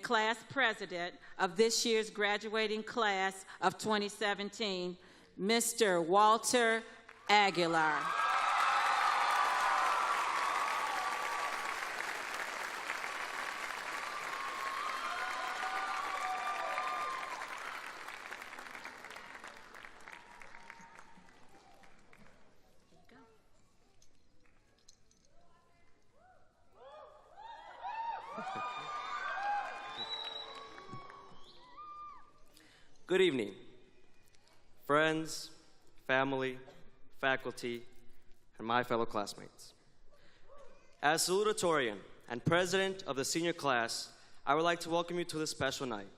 Class President of this year's graduating class of 2017, Mr. Walter Aguilar. Good evening, friends, family, faculty, and my fellow classmates. As Salutatorian and President of the senior class, I would like to welcome you to this special night.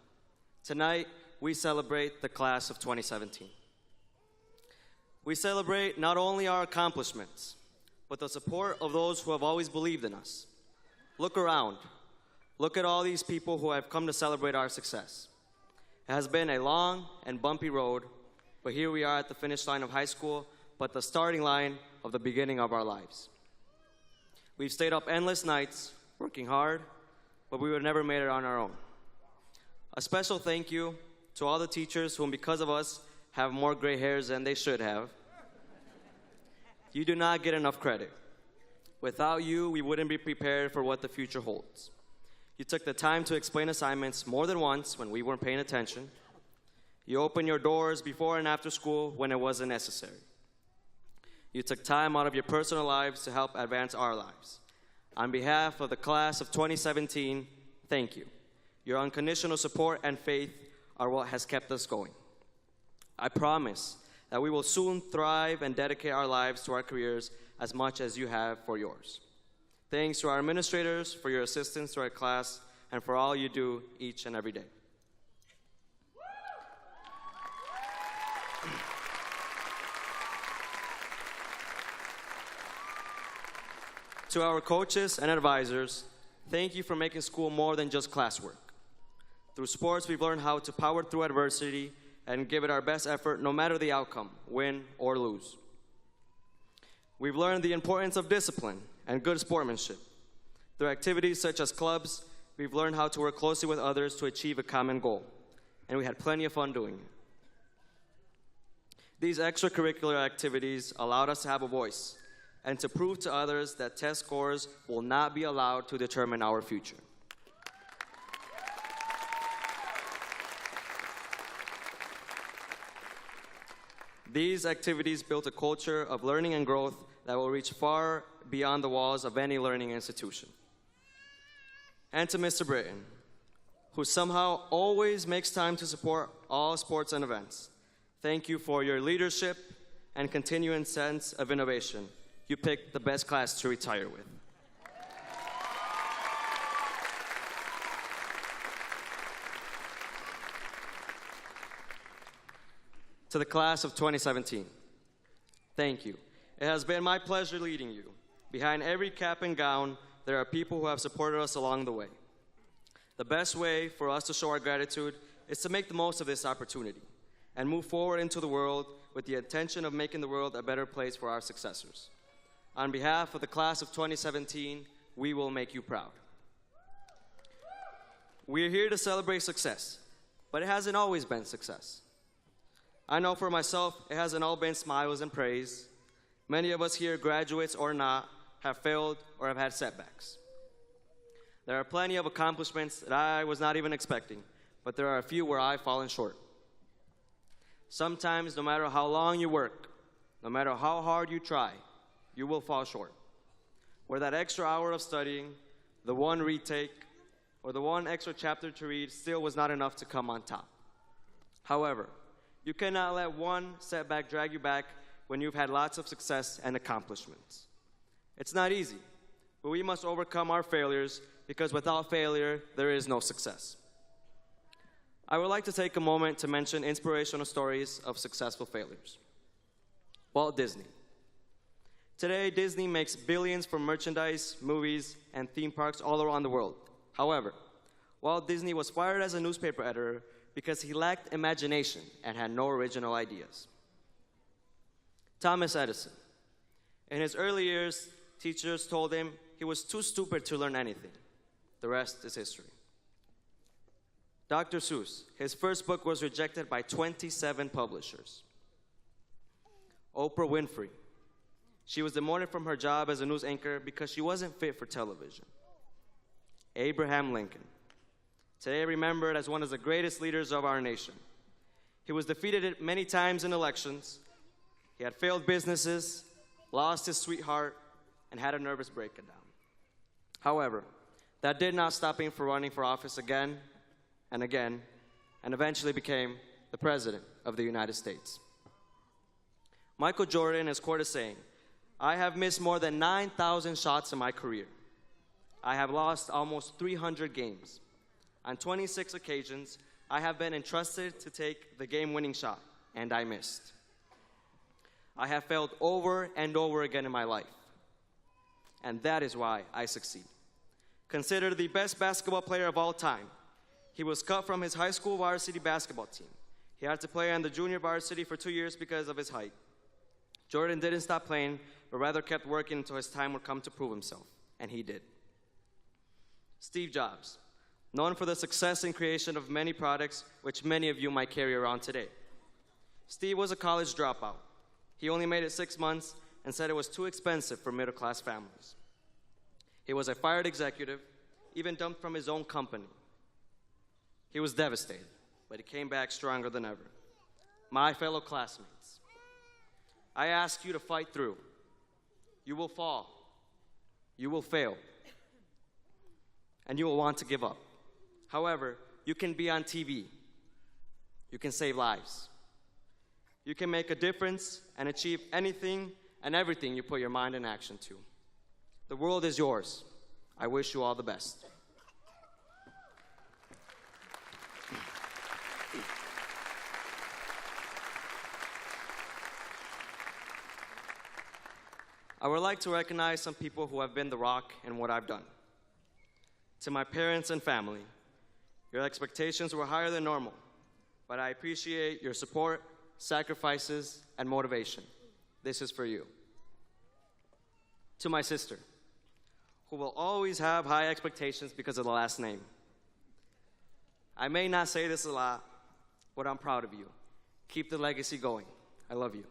Tonight, we celebrate the class of 2017. We celebrate not only our accomplishments, but the support of those who have always believed in us. Look around. Look at all these people who have come to celebrate our success. It has been a long and bumpy road, but here we are at the finish line of high school, but the starting line of the beginning of our lives. We've stayed up endless nights, working hard, but we would have never made it on our own. A special thank you to all the teachers whom, because of us, have more gray hairs than they should have. You do not get enough credit. Without you, we wouldn't be prepared for what the future holds. You took the time to explain assignments more than once when we weren't paying attention. You opened your doors before and after school when it wasn't necessary. You took time out of your personal lives to help advance our lives. On behalf of the class of 2017, thank you. Your unconditional support and faith are what has kept us going. I promise that we will soon thrive and dedicate our lives to our careers as much as you have for yours. Thanks to our administrators for your assistance to our class and for all you do each and every day. To our coaches and advisors, thank you for making school more than just classwork. Through sports, we've learned how to power through adversity and give it our best effort no matter the outcome, win or lose. We've learned the importance of discipline and good sportsmanship. Through activities such as clubs, we've learned how to work closely with others to achieve a common goal, and we had plenty of fun doing it. These extracurricular activities allowed us to have a voice and to prove to others that test scores will not be allowed to determine our future. These activities built a culture of learning and growth that will reach far beyond the walls of any learning institution. And to Mr. Britton, who somehow always makes time to support all sports and events. Thank you for your leadership and continuing sense of innovation. You picked the best class to retire with. To the class of 2017, thank you. It has been my pleasure leading you. Behind every cap and gown, there are people who have supported us along the way. The best way for us to show our gratitude is to make the most of this opportunity and move forward into the world with the intention of making the world a better place for our successors. On behalf of the class of 2017, we will make you proud. We are here to celebrate success, but it hasn't always been success. I know for myself, it hasn't all been smiles and praise. Many of us here, graduates or not, have failed or have had setbacks. There are plenty of accomplishments that I was not even expecting, but there are a few where I've fallen short. Sometimes, no matter how long you work, no matter how hard you try, you will fall short. Where that extra hour of studying, the one retake, or the one extra chapter to read still was not enough to come on top. However, you cannot let one setback drag you back when you've had lots of success and accomplishments. It's not easy, but we must overcome our failures because without failure, there is no success. I would like to take a moment to mention inspirational stories of successful failures. Walt Disney. Today, Disney makes billions from merchandise, movies, and theme parks all around the world. However, Walt Disney was fired as a newspaper editor because he lacked imagination and had no original ideas. Thomas Edison. In his early years, teachers told him he was too stupid to learn anything. The rest is history. Dr. Seuss, his first book was rejected by 27 publishers. Oprah Winfrey, she was demoted from her job as a news anchor because she wasn't fit for television. Abraham Lincoln, today remembered as one of the greatest leaders of our nation. He was defeated many times in elections. He had failed businesses, lost his sweetheart, and had a nervous breakdown. However, that did not stop him from running for office again and again, and eventually became the President of the United States. Michael Jordan is quoted saying, "I have missed more than 9,000 shots in my career. I have lost almost 300 games. On 26 occasions, I have been entrusted to take the game-winning shot, and I missed. I have failed over and over again in my life, and that is why I succeed." Considered the best basketball player of all time, he was cut from his high school varsity basketball team. He had to play on the junior varsity for 2 years because of his height. Jordan didn't stop playing, but rather kept working until his time would come to prove himself, and he did. Steve Jobs, known for the success and creation of many products which many of you might carry around today. Steve was a college dropout. He only made it 6 months and said it was too expensive for middle-class families. He was a fired executive, even dumped from his own company. He was devastated, but he came back stronger than ever. My fellow classmates, I ask you to fight through. You will fall. You will fail. And you will want to give up. However, you can be on TV. You can save lives. You can make a difference and achieve anything and everything you put your mind and action to. The world is yours. I wish you all the best. I would like to recognize some people who have been the rock in what I've done. To my parents and family, your expectations were higher than normal, but I appreciate your support, sacrifices, and motivation. This is for you. To my sister, who will always have high expectations because of the last name. I may not say this a lot, but I'm proud of you. Keep the legacy going. I love you.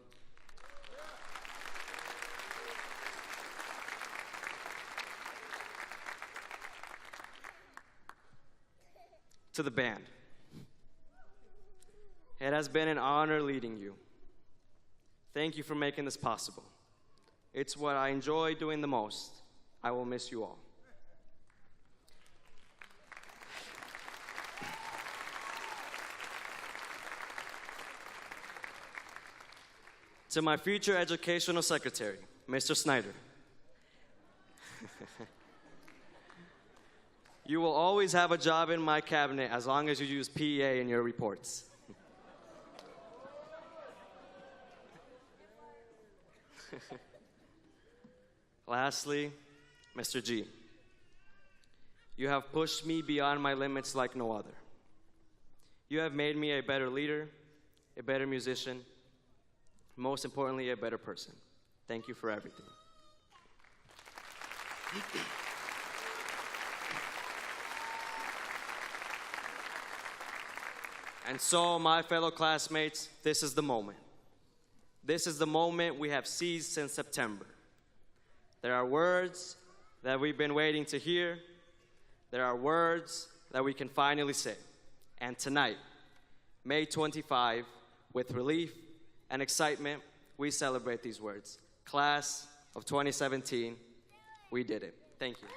To the band, it has been an honor leading you. Thank you for making this possible. It's what I enjoy doing the most. I will miss you all. To my future educational secretary, Mr. Snyder. You will always have a job in my cabinet as long as you use PEA in your reports. Lastly, Mr. G. You have pushed me beyond my limits like no other. You have made me a better leader, a better musician, most importantly, a better person. Thank you for everything. And so, my fellow classmates, this is the moment. This is the moment we have seized since September. There are words that we've been waiting to hear. There are words that we can finally say. And tonight, May 25, with relief and excitement, we celebrate these words. Class of 2017, we did it. Thank you.